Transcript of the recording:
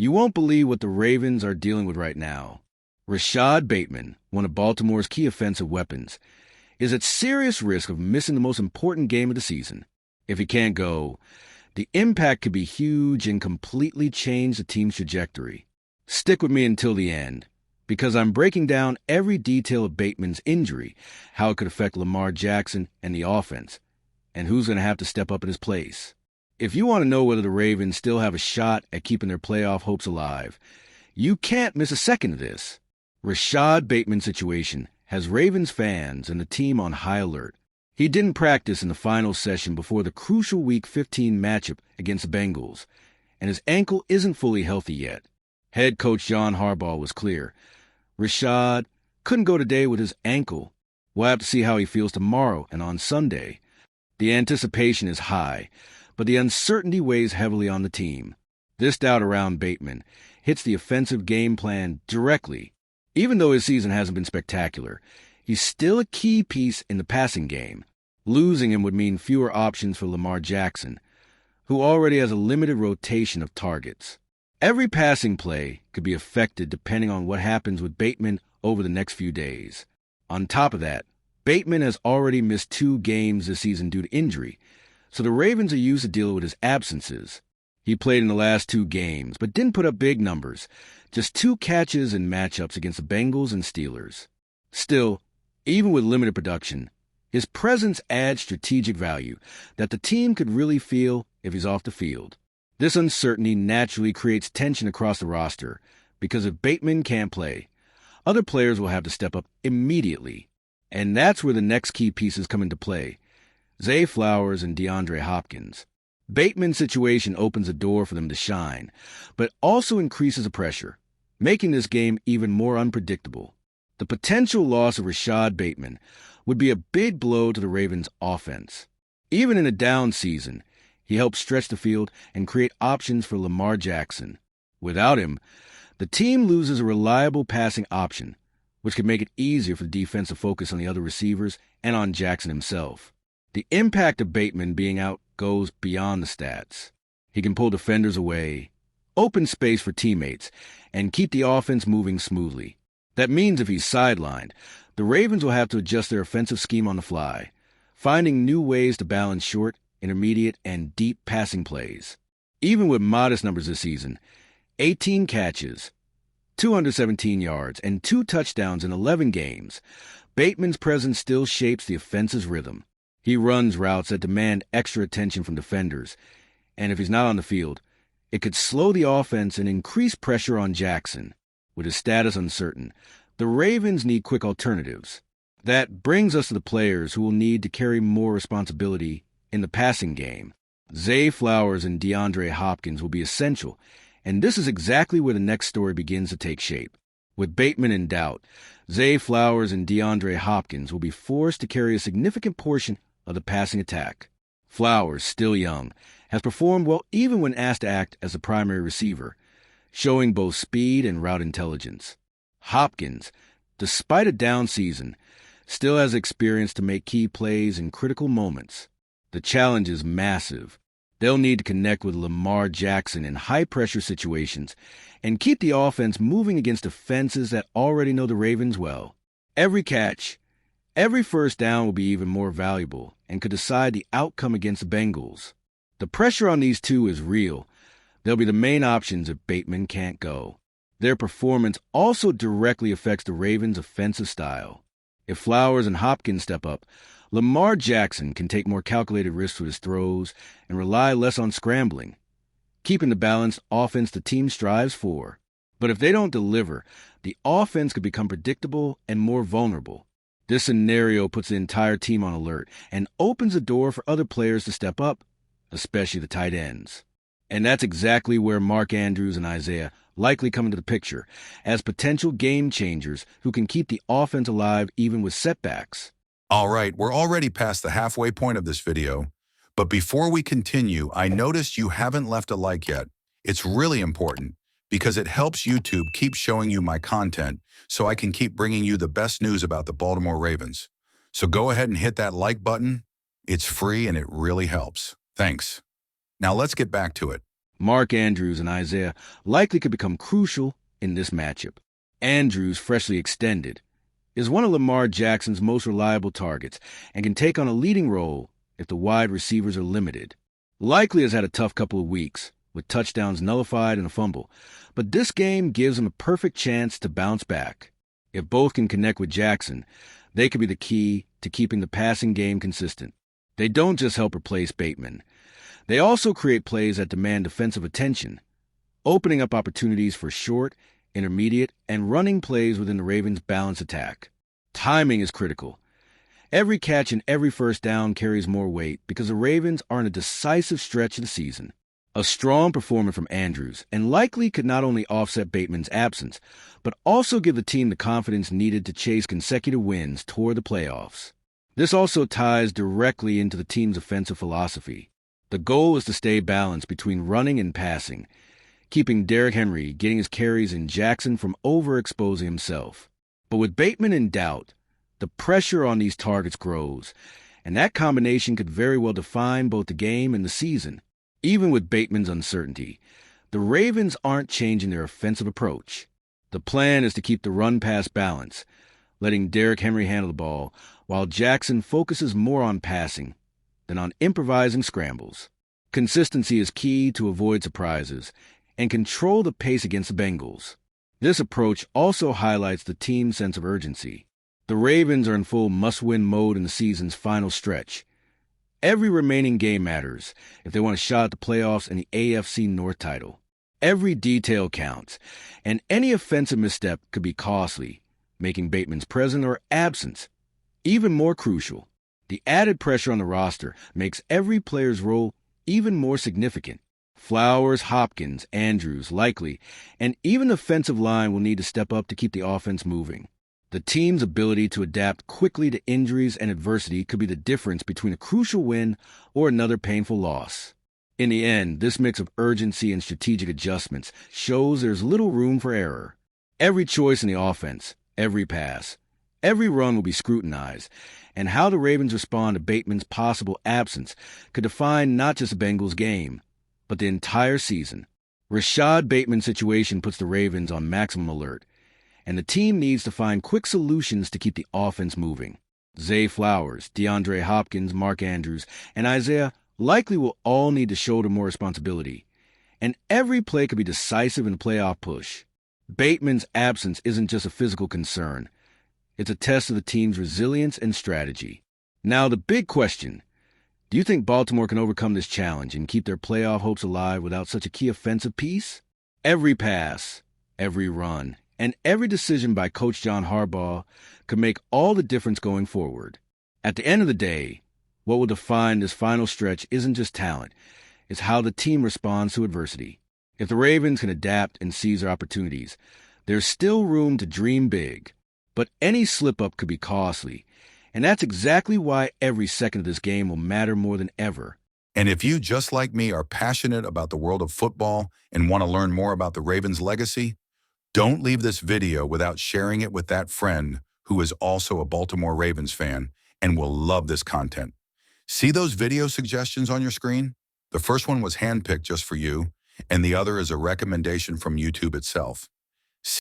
You won't believe what the Ravens are dealing with right now. Rashad Bateman, one of Baltimore's key offensive weapons, is at serious risk of missing the most important game of the season. If he can't go, the impact could be huge and completely change the team's trajectory. Stick with me until the end, because I'm breaking down every detail of Bateman's injury, how it could affect Lamar Jackson and the offense, and who's going to have to step up in his place. If you want to know whether the Ravens still have a shot at keeping their playoff hopes alive, you can't miss a second of this. Rashad Bateman's situation has Ravens fans and the team on high alert. He didn't practice in the final session before the crucial Week 15 matchup against the Bengals, and his ankle isn't fully healthy yet. Head coach John Harbaugh was clear. Rashad couldn't go today with his ankle. We'll have to see how he feels tomorrow and on Sunday. The anticipation is high, but the uncertainty weighs heavily on the team. This doubt around Bateman hits the offensive game plan directly. Even though his season hasn't been spectacular, he's still a key piece in the passing game. Losing him would mean fewer options for Lamar Jackson, who already has a limited rotation of targets. Every passing play could be affected depending on what happens with Bateman over the next few days. On top of that, Bateman has already missed 2 games this season due to injury, so the Ravens are used to dealing with his absences. He played in the last 2 games, but didn't put up big numbers, just 2 catches in matchups against the Bengals and Steelers. Still, even with limited production, his presence adds strategic value that the team could really feel if he's off the field. This uncertainty naturally creates tension across the roster, because if Bateman can't play, other players will have to step up immediately. And that's where the next key pieces come into play: Zay Flowers and DeAndre Hopkins. Bateman's situation opens a door for them to shine, but also increases the pressure, making this game even more unpredictable. The potential loss of Rashad Bateman would be a big blow to the Ravens' offense. Even in a down season, he helps stretch the field and create options for Lamar Jackson. Without him, the team loses a reliable passing option, which could make it easier for the defense to focus on the other receivers and on Jackson himself. The impact of Bateman being out goes beyond the stats. He can pull defenders away, open space for teammates, and keep the offense moving smoothly. That means if he's sidelined, the Ravens will have to adjust their offensive scheme on the fly, finding new ways to balance short, intermediate, and deep passing plays. Even with modest numbers this season, 18 catches, 217 yards, and 2 touchdowns in 11 games, Bateman's presence still shapes the offense's rhythm. He runs routes that demand extra attention from defenders, and if he's not on the field, it could slow the offense and increase pressure on Jackson. With his status uncertain, the Ravens need quick alternatives. That brings us to the players who will need to carry more responsibility in the passing game. Zay Flowers and DeAndre Hopkins will be essential, and this is exactly where the next story begins to take shape. With Bateman in doubt, Zay Flowers and DeAndre Hopkins will be forced to carry a significant portion of the passing attack. Flowers, still young, has performed well even when asked to act as a primary receiver, showing both speed and route intelligence. Hopkins, despite a down season, still has experience to make key plays in critical moments. The challenge is massive. They'll need to connect with Lamar Jackson in high-pressure situations and keep the offense moving against defenses that already know the Ravens well. Every catch, every first down will be even more valuable and could decide the outcome against the Bengals. The pressure on these two is real. They'll be the main options if Bateman can't go. Their performance also directly affects the Ravens' offensive style. If Flowers and Hopkins step up, Lamar Jackson can take more calculated risks with his throws and rely less on scrambling, keeping the balanced offense the team strives for. But if they don't deliver, the offense could become predictable and more vulnerable. This scenario puts the entire team on alert and opens the door for other players to step up, especially the tight ends. And that's exactly where Mark Andrews and Isaiah likely come into the picture as potential game changers who can keep the offense alive even with setbacks. All right, we're already past the halfway point of this video, but before we continue, I noticed you haven't left a like yet. It's really important because it helps YouTube keep showing you my content so I can keep bringing you the best news about the Baltimore Ravens. So go ahead and hit that like button. It's free and it really helps. Thanks. Now let's get back to it. Mark Andrews and Isaiah likely could become crucial in this matchup. Andrews, freshly extended, is one of Lamar Jackson's most reliable targets and can take on a leading role if the wide receivers are limited. Likely has had a tough couple of weeks, with touchdowns nullified and a fumble, but this game gives him a perfect chance to bounce back. If both can connect with Jackson, they could be the key to keeping the passing game consistent. They don't just help replace Bateman. They also create plays that demand defensive attention, opening up opportunities for short, intermediate, and running plays within the Ravens' balanced attack. Timing is critical. Every catch and every first down carries more weight because the Ravens are in a decisive stretch of the season. A strong performance from Andrews, and likely could not only offset Bateman's absence, but also give the team the confidence needed to chase consecutive wins toward the playoffs. This also ties directly into the team's offensive philosophy. The goal is to stay balanced between running and passing, keeping Derrick Henry getting his carries and Jackson from overexposing himself. But with Bateman in doubt, the pressure on these targets grows, and that combination could very well define both the game and the season. Even with Bateman's uncertainty, the Ravens aren't changing their offensive approach. The plan is to keep the run-pass balance, letting Derrick Henry handle the ball, while Jackson focuses more on passing than on improvising scrambles. Consistency is key to avoid surprises and control the pace against the Bengals. This approach also highlights the team's sense of urgency. The Ravens are in full must-win mode in the season's final stretch. Every remaining game matters if they want a shot at the playoffs and the AFC North title. Every detail counts, and any offensive misstep could be costly, making Bateman's presence or absence even more crucial. The added pressure on the roster makes every player's role even more significant. Flowers, Hopkins, Andrews, likely, and even the offensive line will need to step up to keep the offense moving. The team's ability to adapt quickly to injuries and adversity could be the difference between a crucial win or another painful loss. In the end, this mix of urgency and strategic adjustments shows there's little room for error. Every choice in the offense, every pass, every run will be scrutinized, and how the Ravens respond to Bateman's possible absence could define not just the Bengals' game, but the entire season. Rashad Bateman's situation puts the Ravens on maximum alert, and the team needs to find quick solutions to keep the offense moving. Zay Flowers, DeAndre Hopkins, Mark Andrews, and Isaiah likely will all need to shoulder more responsibility, and every play could be decisive in a playoff push. Bateman's absence isn't just a physical concern. It's a test of the team's resilience and strategy. Now, the big question: do you think Baltimore can overcome this challenge and keep their playoff hopes alive without such a key offensive piece? Every pass, every run, and every decision by Coach John Harbaugh could make all the difference going forward. At the end of the day, what will define this final stretch isn't just talent, it's how the team responds to adversity. If the Ravens can adapt and seize their opportunities, there's still room to dream big. But any slip-up could be costly, and that's exactly why every second of this game will matter more than ever. And if you, just like me, are passionate about the world of football and want to learn more about the Ravens' legacy, don't leave this video without sharing it with that friend who is also a Baltimore Ravens fan and will love this content. See those video suggestions on your screen? The first one was handpicked just for you, and the other is a recommendation from YouTube itself.